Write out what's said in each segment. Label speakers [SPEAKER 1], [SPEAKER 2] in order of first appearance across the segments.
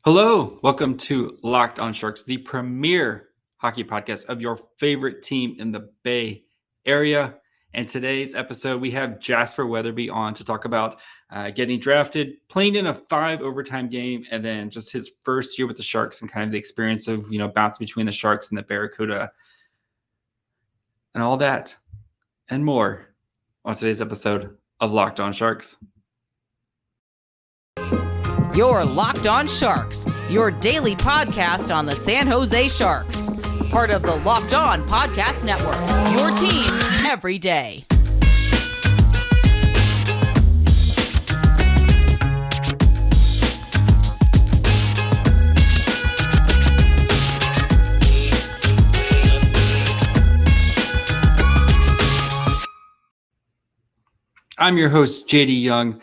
[SPEAKER 1] Hello, welcome to Locked On Sharks, the premier hockey podcast of your favorite team in the Bay Area. And today's episode, we have Jasper Weatherby on to talk about getting drafted, playing in a 5 overtime game, and then just his first year with the Sharks and kind of the experience of, bouncing between the Sharks and the Barracuda and all that and more on today's episode of Locked On Sharks.
[SPEAKER 2] You're Locked On Sharks, your daily podcast on the San Jose Sharks. Part of the Locked On Podcast Network, your team every day.
[SPEAKER 1] I'm your host, JD Young,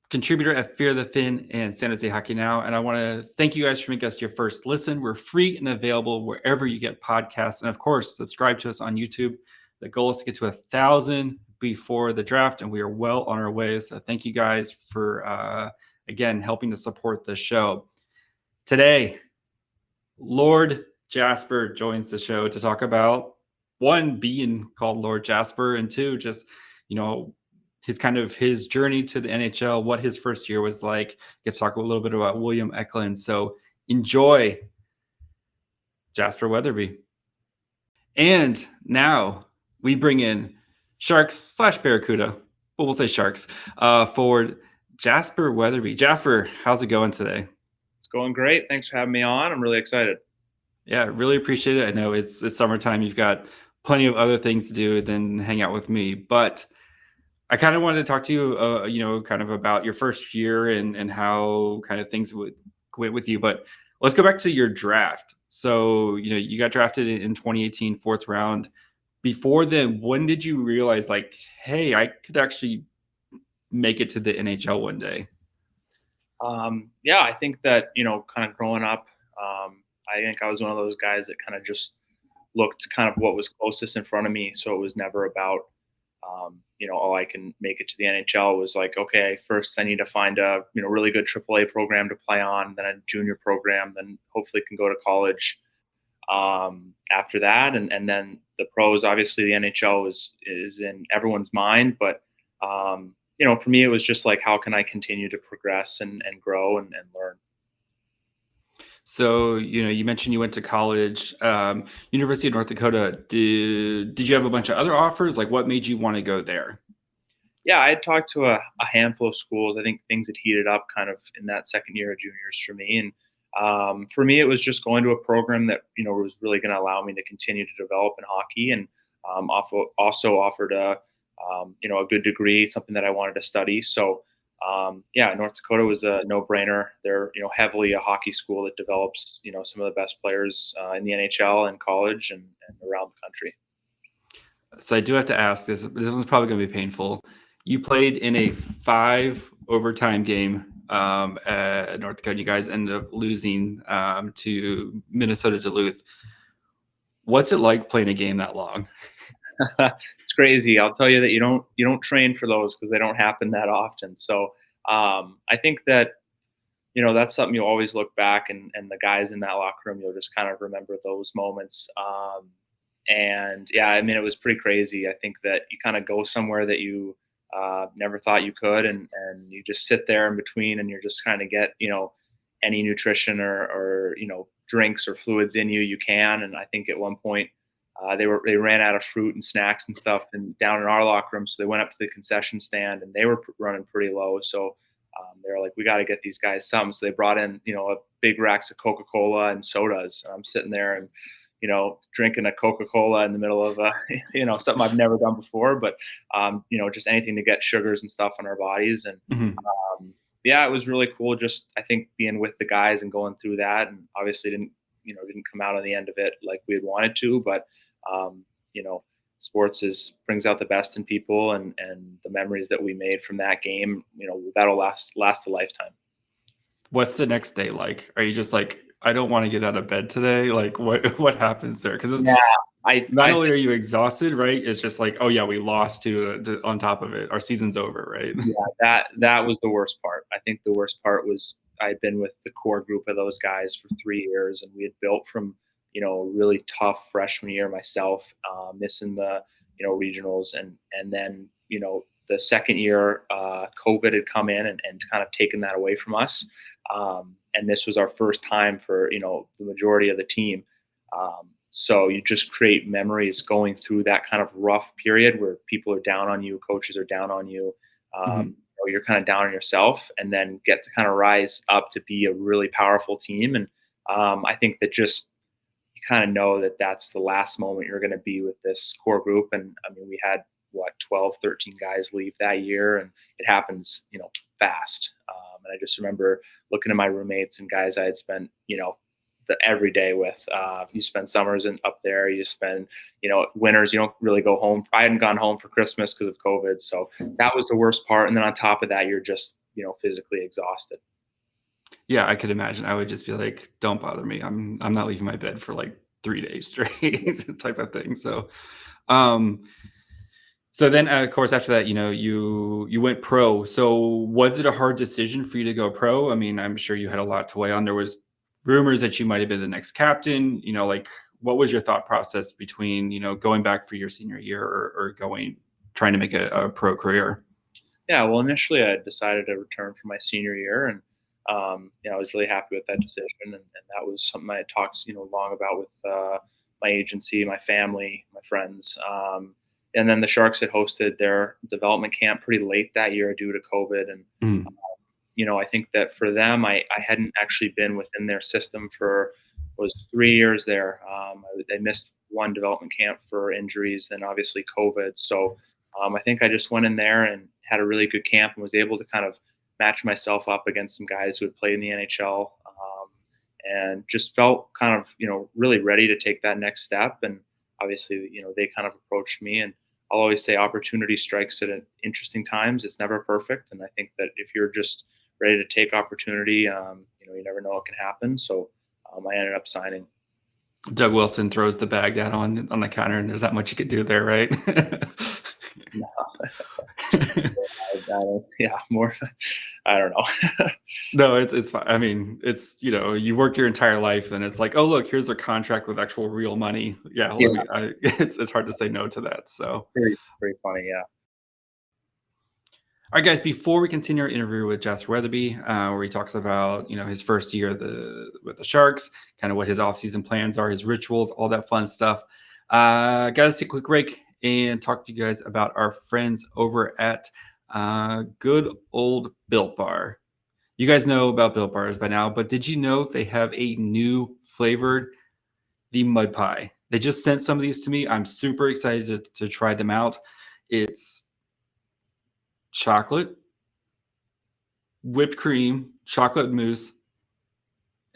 [SPEAKER 1] contributor at Fear the Fin and San Jose Hockey Now. And I want to thank you guys for making us your first listen. We're free and available wherever you get podcasts. And of course, subscribe to us on YouTube. The goal is to get to 1,000 before the draft, and we are well on our way. So thank you guys for, again, helping to support the show. Today, Lord Jasper joins the show to talk about, one, being called Lord Jasper, and two, just, his journey to the NHL, what his first year was like. Get to talk a little bit about William Eklund. So enjoy Jasper Weatherby. And now we bring in Sharks / Barracuda, but we'll say Sharks, forward Jasper Weatherby. Jasper, how's it going today?
[SPEAKER 3] It's going great. Thanks for having me on. I'm really excited.
[SPEAKER 1] Yeah, really appreciate it. I know it's summertime. You've got plenty of other things to do than hang out with me, but I kind of wanted to talk to you, kind of about your first year and how kind of things went with you. But let's go back to your draft. So, you got drafted in 2018, 4th round. Before then, when did you realize, like, hey, I could actually make it to the NHL one day?
[SPEAKER 3] I think that, kind of growing up, I think I was one of those guys that kind of just looked kind of what was closest in front of me. So it was never about, I can make it to the NHL. Was like, okay, first I need to find a, really good AAA program to play on, then a junior program, then hopefully can go to college after that. And then the pros, obviously the NHL is in everyone's mind. But, for me, it was just like, how can I continue to progress and grow and learn?
[SPEAKER 1] So, you mentioned you went to college, University of North Dakota. Did you have a bunch of other offers? Like, what made you want to go there?
[SPEAKER 3] Yeah, I had talked to a handful of schools. I think things had heated up kind of in that second year of juniors for me. And for me, it was just going to a program that, was really going to allow me to continue to develop in hockey, and also offered a good degree, something that I wanted to study. So, North Dakota was a no-brainer. They're, heavily a hockey school that develops, some of the best players in the NHL and college and around the country.
[SPEAKER 1] So I do have to ask this. This one's probably going to be painful. You played in a 5 overtime game at North Dakota. You guys ended up losing to Minnesota Duluth. What's it like playing a game that long?
[SPEAKER 3] It's crazy. I'll tell you that you don't train for those because they don't happen that often. So I think that, that's something you always look back and the guys in that locker room, you'll just kind of remember those moments. It was pretty crazy. I think that you kind of go somewhere that you never thought you could, and you just sit there in between, and you're just trying to get, any nutrition or drinks or fluids in you can. And I think at one point they ran out of fruit and snacks and stuff and down in our locker room. So they went up to the concession stand and they were running pretty low. So they were like, we got to get these guys something. So they brought in, a big racks of Coca-Cola and sodas. And I'm sitting there and, drinking a Coca-Cola in the middle of something I've never done before, but just anything to get sugars and stuff on our bodies. And it was really cool. Just, I think, being with the guys and going through that, and obviously didn't come out on the end of it like we had wanted to, but sports brings out the best in people, and the memories that we made from that game, that'll last a lifetime.
[SPEAKER 1] What's the next day like? Are you just like, I don't want to get out of bed today? Like, what happens there? Because not only are you exhausted, right? It's just like, oh yeah, we lost to on top of it. Our season's over, right?
[SPEAKER 3] Yeah, that was the worst part. I think the worst part was I'd been with the core group of those guys for 3 years, and we had built from, really tough freshman year myself, missing the, regionals, and then, the second year, COVID had come in and kind of taken that away from us. And this was our first time for, the majority of the team. So you just create memories going through that kind of rough period where people are down on you, coaches are down on you, you're kind of down on yourself, and then get to kind of rise up to be a really powerful team. And I think that just you kind of know that that's the last moment you're going to be with this core group. And I mean, we had 12, 13 guys leave that year, and it happens, fast. And I just remember looking at my roommates and guys I had spent, the every day with. You spend summers up there, you spend, winters, you don't really go home. I hadn't gone home for Christmas because of COVID. So that was the worst part. And then on top of that, you're just, physically exhausted.
[SPEAKER 1] Yeah, I could imagine. I would just be like, don't bother me. I'm not leaving my bed for like 3 days straight type of thing. So, so then, of course, after that, you went pro. So was it a hard decision for you to go pro? I mean, I'm sure you had a lot to weigh on. There was rumors that you might have been the next captain. Like, what was your thought process between, going back for your senior year or trying to make a pro career?
[SPEAKER 3] Yeah, well, initially I decided to return for my senior year, and I was really happy with that decision, and that was something I had talked, long about with my agency, my family, my friends. And then the Sharks had hosted their development camp pretty late that year due to COVID. And, I think that for them, I hadn't actually been within their system was 3 years there. They missed one development camp for injuries, and obviously COVID. So I think I just went in there and had a really good camp and was able to kind of match myself up against some guys who had played in the NHL, and just felt kind of, really ready to take that next step. And obviously, they kind of approached me, and I'll always say opportunity strikes at interesting times. It's never perfect. And I think that if you're just ready to take opportunity, you never know what can happen. So I ended up signing.
[SPEAKER 1] Doug Wilson throws the bag down on the counter, and there's not much you could do there, right?
[SPEAKER 3] No. Yeah, more. I don't know.
[SPEAKER 1] No, it's fine. I mean, it's, you work your entire life, and it's like, oh, look, here's a contract with actual real money. Yeah, it's hard to say no to that. So
[SPEAKER 3] very funny, yeah.
[SPEAKER 1] All right, guys, before we continue our interview with Jasper Weatherby, where he talks about, his first year with the Sharks, kind of what his offseason plans are, his rituals, all that fun stuff, got to take a quick break and talk to you guys about our friends over at good old Built Bar. You guys know about Built Bars by now, but did you know they have a new flavored, the mud pie? They just sent some of these to me. I'm super excited to try them out. It's chocolate, whipped cream, chocolate mousse,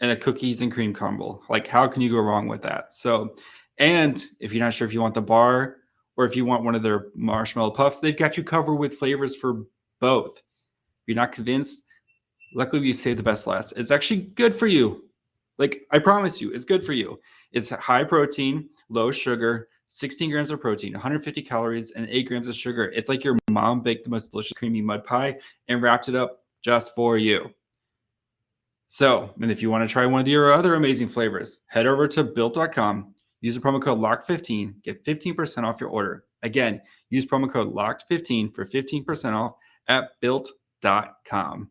[SPEAKER 1] and a cookies and cream crumble. Like, how can you go wrong with that? So, and if you're not sure if you want the bar or if you want one of their marshmallow puffs, they've got you covered with flavors for both. If you're not convinced, luckily we've saved the best last. It's actually good for you. Like, I promise you, it's good for you. It's high protein, low sugar, 16 grams of protein, 150 calories, and 8 grams of sugar. It's like your mom baked the most delicious creamy mud pie and wrapped it up just for you. So, and if you want to try one of your other amazing flavors, head over to built.com, use the promo code LOCKED15, get 15% off your order. Again, use promo code LOCKED15 for 15% off at built.com.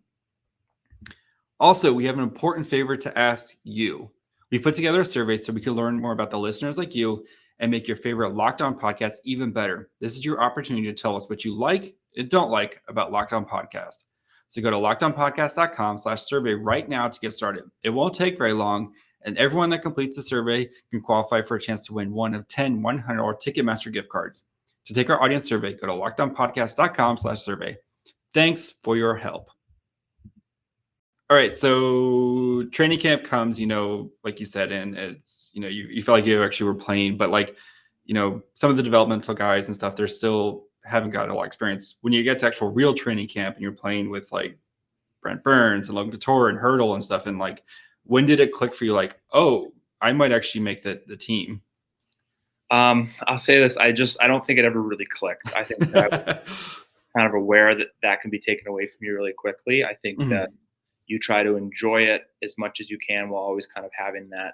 [SPEAKER 1] Also, we have an important favor to ask you. We've put together a survey so we can learn more about the listeners like you and make your favorite Locked On podcast even better. This is your opportunity to tell us what you like and don't like about Locked On Podcast. So go to lockedonpodcast.com/survey right now to get started. It won't take very long, and everyone that completes the survey can qualify for a chance to win one of 10 $100 Ticketmaster gift cards. To take our audience survey, go to lockedonpodcast.com/survey. Thanks for your help. All right, so training camp comes, like you said, and it's, you felt like you actually were playing, but like, some of the developmental guys and stuff, they're still haven't got a lot of experience. When you get to actual real training camp and you're playing with like Brent Burns and Logan Couture and Hurdle and stuff, and like, when did it click for you? Like, oh, I might actually make the team.
[SPEAKER 3] I'll say this. I don't think it ever really clicked. I think that I was kind of aware that can be taken away from you really quickly. I think that, you try to enjoy it as much as you can while always kind of having that,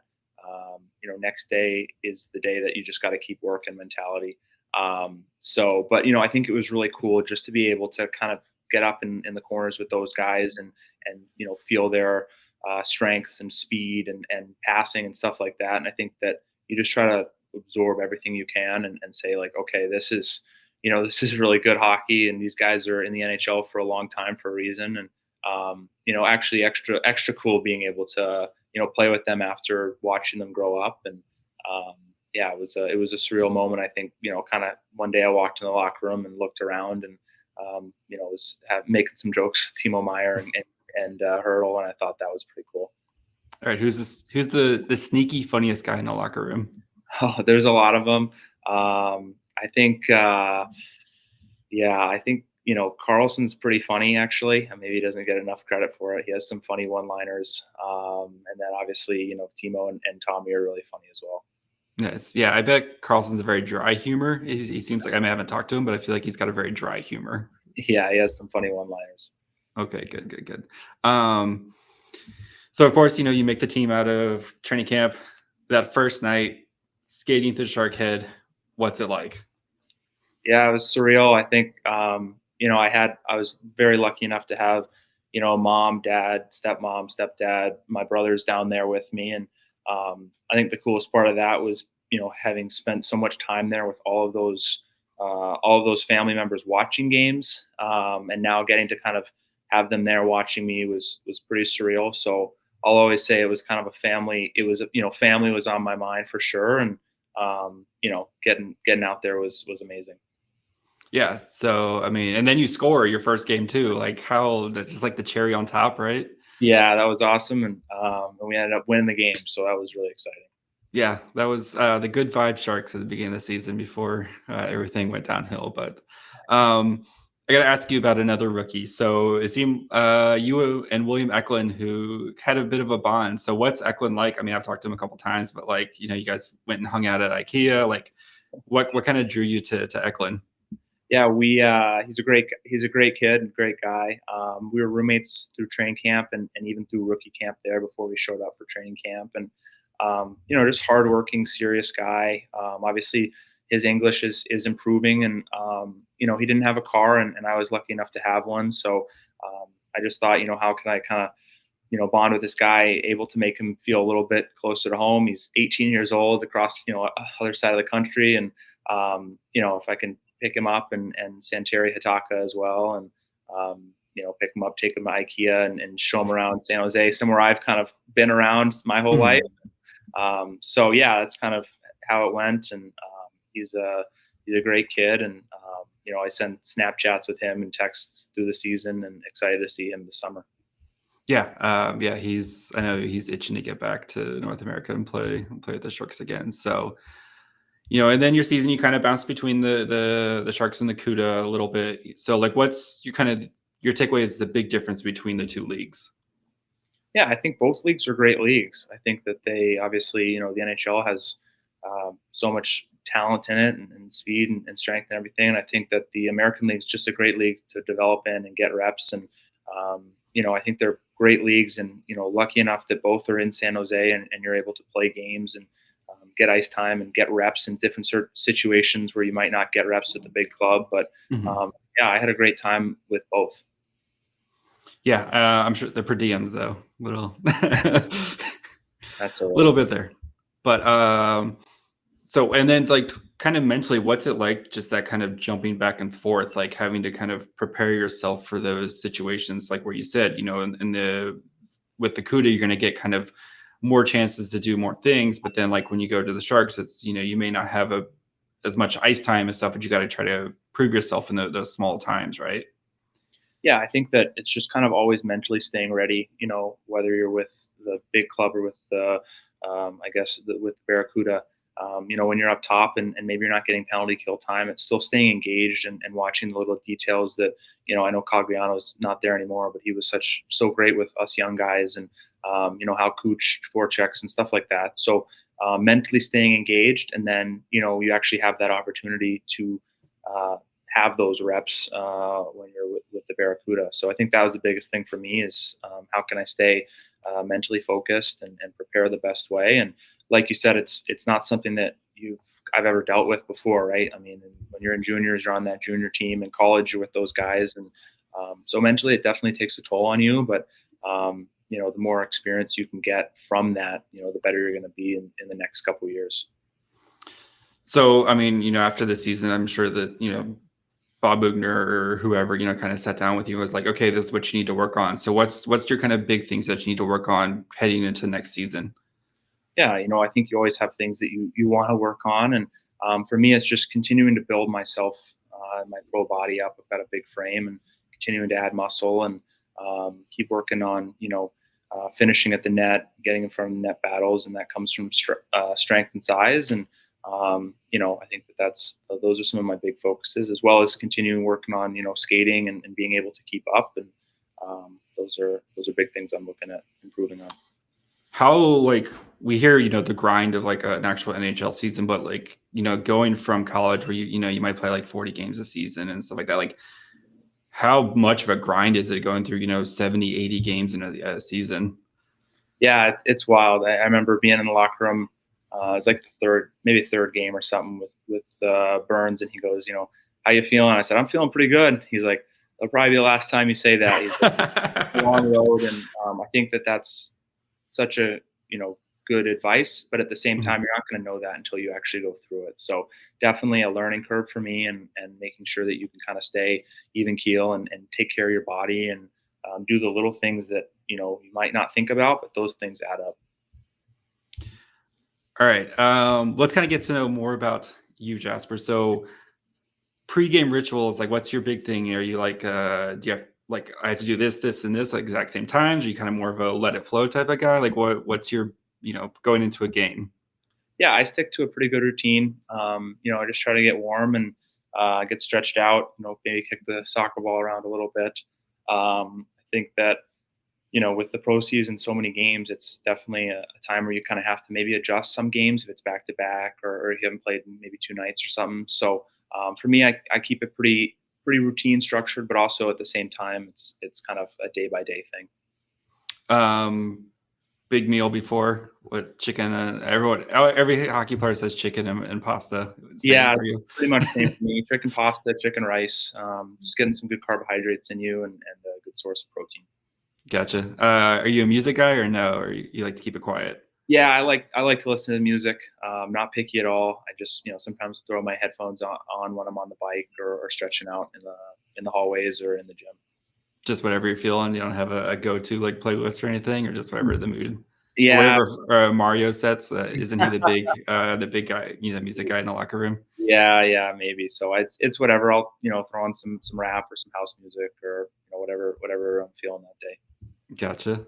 [SPEAKER 3] next day is the day that you just got to keep working mentality. But I think it was really cool just to be able to kind of get up in the corners with those guys and feel their strengths and speed and passing and stuff like that. And I think that you just try to absorb everything you can and say like, okay, this is really good hockey, and these guys are in the NHL for a long time for a reason. And actually extra cool being able to play with them after watching them grow up. And it was a surreal moment. I think kind of one day I walked in the locker room and looked around and was making some jokes with Timo Meyer and Hurdle, and I thought that was pretty cool.
[SPEAKER 1] All right, who's the sneaky funniest guy in the locker room?
[SPEAKER 3] Oh, there's a lot of them. I think Carlson's pretty funny, actually. Maybe he doesn't get enough credit for it. He has some funny one-liners. And then obviously, Timo and Tommy are really funny as well.
[SPEAKER 1] Yes. Yeah, I bet Carlson's a very dry humor. He seems like, I haven't talked to him, but I feel like he's got a very dry humor.
[SPEAKER 3] Yeah, he has some funny one-liners.
[SPEAKER 1] Okay, good. So of course, you make the team out of training camp. That first night, skating through Sharkhead, what's it like?
[SPEAKER 3] Yeah, it was surreal. I think, I was very lucky enough to have, mom, dad, stepmom, stepdad, my brothers down there with me. And I think the coolest part of that was, having spent so much time there with all of those family members watching games, and now getting to kind of have them there watching me was pretty surreal. So I'll always say it was kind of a family. It was, family was on my mind for sure. And, getting out there was amazing.
[SPEAKER 1] Yeah. So, and then you score your first game too. Like that's just like the cherry on top, right?
[SPEAKER 3] Yeah, that was awesome. And we ended up winning the game. So that was really exciting.
[SPEAKER 1] Yeah, that was the good vibe Sharks at the beginning of the season before everything went downhill. But I got to ask you about another rookie. So it seemed you and William Eklund, who had a bit of a bond. So what's Eklund like? I've talked to him a couple times, but you guys went and hung out at IKEA. Like, what kind of drew you to Eklund?
[SPEAKER 3] Yeah, he's a great kid and great guy. We were roommates through training camp and even through rookie camp there before we showed up for training camp. And just hardworking, serious guy. Obviously, his English is improving, and he didn't have a car, and I was lucky enough to have one. So I just thought, how can I kind of bond with this guy, able to make him feel a little bit closer to home. He's 18 years old across other side of the country, and if I can pick him up and Santeri Hitaka as well, and pick him up, take him to IKEA and show him around San Jose, somewhere I've kind of been around my whole life. So yeah, that's kind of how it went. And he's a great kid, and I send Snapchats with him and texts through the season, and excited to see him this summer.
[SPEAKER 1] Yeah, I know he's itching to get back to North America and play with the Sharks again. So, and then your season, you kind of bounce between the Sharks and the CUDA a little bit. So, like, what's your takeaway is the big difference between the two leagues?
[SPEAKER 3] Yeah, I think both leagues are great leagues. I think that they obviously, the NHL has so much talent in it and speed and strength and everything. And I think that the American League is just a great league to develop in and get reps. And, I think they're great leagues, and, lucky enough that both are in San Jose and you're able to play games and get ice time and get reps in different situations where you might not get reps at the big club. But I had a great time with both.
[SPEAKER 1] Yeah, I'm sure the per diems though,
[SPEAKER 3] that's
[SPEAKER 1] a little bit there. But so, and then like kind of mentally, what's it like, just that kind of jumping back and forth, like having to kind of prepare yourself for those situations, like where you said, with the CUDA, you're going to get kind of more chances to do more things. But then like when you go to the Sharks, it's, you may not have as much ice time and stuff, but you got to try to prove yourself in those small times, right?
[SPEAKER 3] Yeah, I think that it's just kind of always mentally staying ready, whether you're with the big club or with the, with Barracuda, when you're up top and maybe you're not getting penalty kill time, it's still staying engaged and watching the little details that, I know Cogliano's not there anymore, but he was so great with us young guys, and, how Cooch forechecks and stuff like that. So mentally staying engaged, and then, you actually have that opportunity to have those reps when you're with the Barracuda. So I think that was the biggest thing for me is how can I stay mentally focused and prepare the best way. And like you said, it's not something that I've ever dealt with before, right? I mean, when you're in juniors, you're on that junior team. In college, you're with those guys, and so mentally, it definitely takes a toll on you. But the more experience you can get from that, the better you're going to be in the next couple of years.
[SPEAKER 1] So, I mean, after the season, I'm sure that Bob Bugner or whoever, kind of sat down with you and was like, okay, this is what you need to work on. So what's your kind of big things that you need to work on heading into next season?
[SPEAKER 3] Yeah, I think you always have things that you want to work on. And for me, it's just continuing to build myself, my pro body up. I've got a big frame and continuing to add muscle and keep working on, finishing at the net, getting in front of net battles. And that comes from strength and size. And I think those are some of my big focuses, as well as continuing working on, skating and being able to keep up. And those are big things I'm looking at improving on.
[SPEAKER 1] How, we hear, the grind of an actual NHL season, but going from college where you might play 40 games a season and stuff like that, how much of a grind is it going through, 70, 80 games in a season?
[SPEAKER 3] Yeah, it's wild. I remember being in the locker room. It's the third game or something with Burns, and he goes, how you feeling? I said, I'm feeling pretty good. He's like, that'll probably be the last time you say that. He's like, a long road, and I think that's such a good advice, but at the same time, you're not going to know that until you actually go through it. So definitely a learning curve for me, and making sure that you can kind of stay even keel and take care of your body and do the little things that you might not think about, but those things add up.
[SPEAKER 1] All right. Let's kind of get to know more about you, Jasper. So pregame rituals, what's your big thing? Are you do you have I have to do this, and this exact same times? Are you kind of more of a let it flow type of guy? What's your, going into a game?
[SPEAKER 3] Yeah, I stick to a pretty good routine. I just try to get warm and get stretched out, maybe kick the soccer ball around a little bit. I think that, with the pro season, so many games, it's definitely a time where you kind of have to maybe adjust some games if it's back to back or you haven't played maybe 2 nights or something. So for me, I keep it pretty routine structured, but also at the same time, it's kind of a day by day thing.
[SPEAKER 1] Big meal before what chicken? Every hockey player says chicken and pasta.
[SPEAKER 3] Yeah, pretty much same for me. Chicken pasta, chicken rice. Just getting some good carbohydrates in you and a good source of protein.
[SPEAKER 1] Gotcha. Are you a music guy or no? Or you like to keep it quiet?
[SPEAKER 3] Yeah, I like to listen to music. Not picky at all. I just sometimes throw my headphones on when I'm on the bike or stretching out in the hallways or in the gym.
[SPEAKER 1] Just whatever you're feeling. You don't have a go-to playlist or anything, or just whatever the mood.
[SPEAKER 3] Yeah.
[SPEAKER 1] Whatever Mario sets. Isn't he the big guy? Music guy in the locker room.
[SPEAKER 3] Yeah, maybe. So it's whatever. I'll throw on some rap or some house music or whatever I'm feeling that day.
[SPEAKER 1] Gotcha.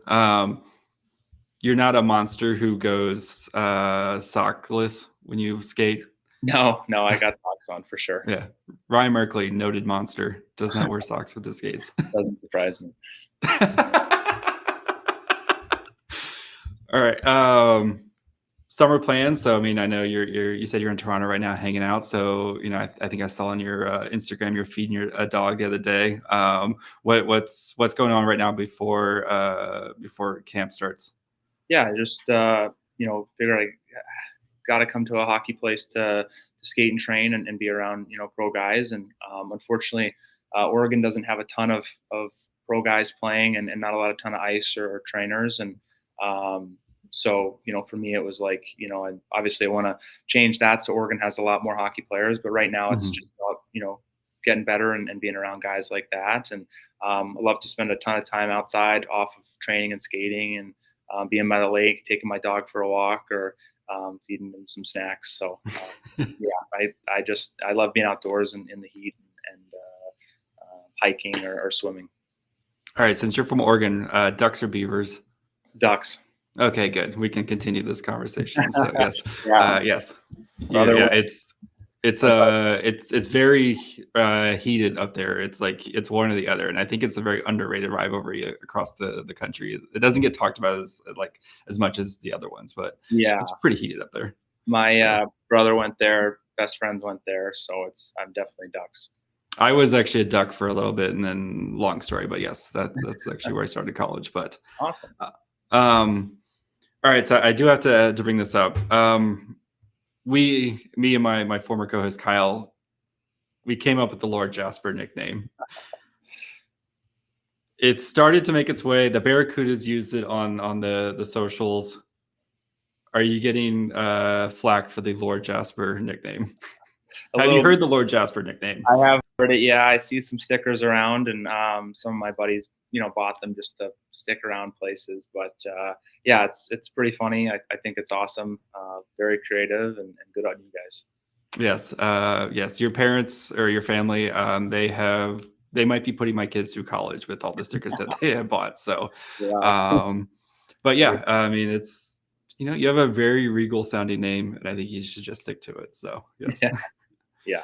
[SPEAKER 1] You're not a monster who goes sockless when you skate?
[SPEAKER 3] No, I got socks on for sure.
[SPEAKER 1] Yeah. Ryan Merkley, noted monster, does not wear socks with the skates.
[SPEAKER 3] Doesn't surprise me.
[SPEAKER 1] All right. Summer plans. So, I mean, I know you said you're in Toronto right now hanging out. So, I think I saw on your Instagram, you're feeding a dog the other day. What's going on right now before camp starts?
[SPEAKER 3] Yeah, I just figure I got to come to a hockey place to skate and train and be around pro guys. And unfortunately, Oregon doesn't have a ton of pro guys playing and not a ton of ice or trainers. And so for me, it was I obviously want to change that. So Oregon has a lot more hockey players, but right now it's just about getting better and being around guys like that. And I love to spend a ton of time outside off of training and skating and being by the lake, taking my dog for a walk or feeding them some snacks. So I love being outdoors in the heat and hiking or swimming.
[SPEAKER 1] All right. Since you're from Oregon, ducks or beavers?
[SPEAKER 3] Ducks.
[SPEAKER 1] Okay, good. We can continue this conversation. So yes, yes. It's very heated up there. It's one or the other, and I think it's a very underrated rivalry across the country. It doesn't get talked about as much as the other ones, but it's pretty heated up there.
[SPEAKER 3] My brother went there, best friends went there, so I'm definitely Ducks.
[SPEAKER 1] I was actually a Duck for a little bit, and then long story, but yes, that's actually where I started college. But
[SPEAKER 3] Awesome.
[SPEAKER 1] All right, so I do have to bring this up. Me and my former co-host Kyle, we came up with the Lord Jasper nickname. It started to make its way. The Barracudas used it on the socials. Are you getting flack for the Lord Jasper nickname? Have you heard the Lord Jasper nickname?
[SPEAKER 3] I have heard it. Yeah, I see some stickers around, and some of my buddies, bought them just to stick around places. But yeah, it's pretty funny. I think it's awesome. Very creative and good on you guys.
[SPEAKER 1] Yes, yes. Your parents or your family, they might be putting my kids through college with all the stickers that they have bought. So,
[SPEAKER 3] Yeah.
[SPEAKER 1] but yeah, I mean, it's you have a very regal sounding name, and I think you should just stick to it. So yes.
[SPEAKER 3] Yeah.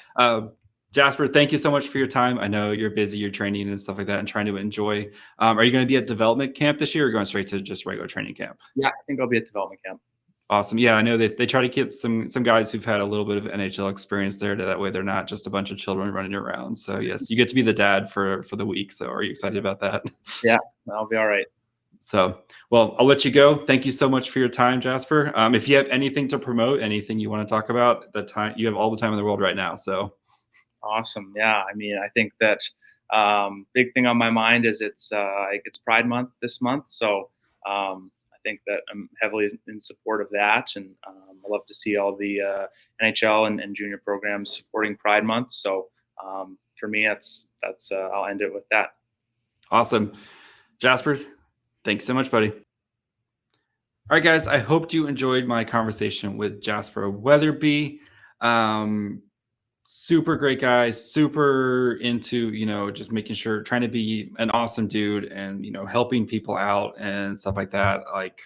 [SPEAKER 1] Jasper, thank you so much for your time. I know you're busy, you're training and stuff like that, and trying to enjoy. Are you going to be at development camp this year, or going straight to just regular training camp?
[SPEAKER 3] Yeah, I think I'll be at development camp.
[SPEAKER 1] Awesome. Yeah, I know they try to get some guys who've had a little bit of NHL experience there, that way they're not just a bunch of children running around. So yes, you get to be the dad for the week. So are you excited about that?
[SPEAKER 3] Yeah, I'll be all right.
[SPEAKER 1] So, well, I'll let you go. Thank you so much for your time, Jasper. If you have anything to promote, anything you want to talk about, you have all the time in the world right now. So
[SPEAKER 3] awesome. Yeah, I mean, I think that big thing on my mind is it's Pride Month this month, so I think that I'm heavily in support of that, and I love to see all the NHL and junior programs supporting Pride Month. So for me, that's I'll end it with that.
[SPEAKER 1] Awesome, Jasper. Thanks so much, buddy. All right, guys. I hope you enjoyed my conversation with Jasper Weatherby. Super great guy, super into, just making sure, trying to be an awesome dude and, helping people out and stuff like that. Like,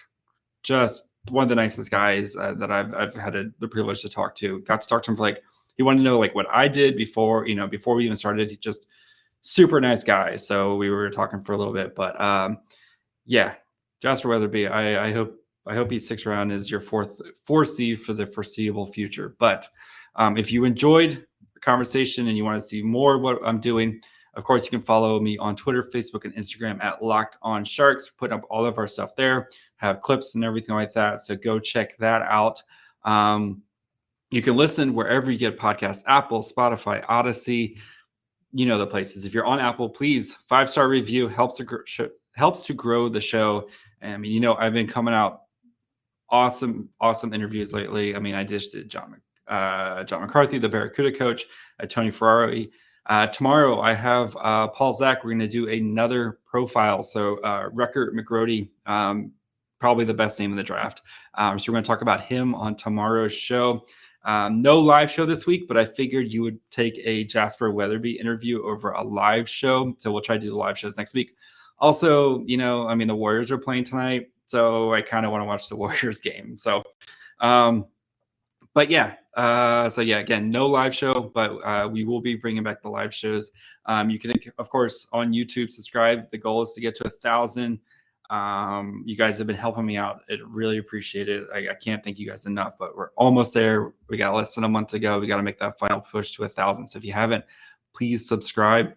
[SPEAKER 1] just one of the nicest guys that I've had the privilege to talk to. Got to talk to him for he wanted to know what I did before we even started. He's just super nice guy. So we were talking for a little bit, but yeah, Jasper Weatherby, I hope he sticks around as your fourth C for the foreseeable future. But if you enjoyed the conversation and you want to see more of what I'm doing, of course, you can follow me on Twitter, Facebook, and Instagram at Locked On Sharks. Putting up all of our stuff there, have clips and everything like that. So go check that out. You can listen wherever you get podcasts: Apple, Spotify, Odyssey. You know the places. If you're on Apple, please 5-star review helps to grow the show. I mean, I've been coming out awesome interviews lately. I mean, I just did John McCarthy, the Barracuda coach, Tony Ferrari. Tomorrow I have Paul Zach. We're going to do another profile. So Rucker McGrody, probably the best name in the draft. So we're going to talk about him on tomorrow's show. No live show this week, but I figured you would take a Jasper Weatherby interview over a live show. So we'll try to do the live shows next week. Also, I mean, the Warriors are playing tonight, so I kind of want to watch the Warriors game. So, but yeah, again, no live show, but we will be bringing back the live shows. You can, of course, on YouTube subscribe. The goal is to get to 1,000. You guys have been helping me out. I really appreciate it. I can't thank you guys enough, but we're almost there. We got less than a month to go. We got to make that final push to 1,000. So if you haven't, please subscribe.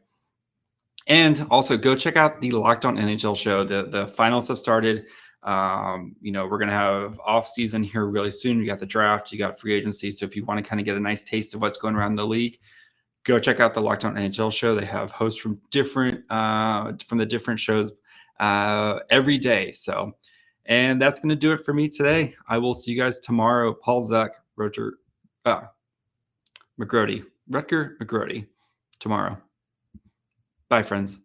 [SPEAKER 1] And also go check out the Locked On NHL show. The finals have started. We're going to have off season here really soon. You got the draft, you got free agency. So if you want to kind of get a nice taste of what's going around the league, go check out the Locked On NHL show. They have hosts from the different shows every day. So, and that's going to do it for me today. I will see you guys tomorrow. Paul Zach, Rutger McGrody tomorrow. Bye, friends.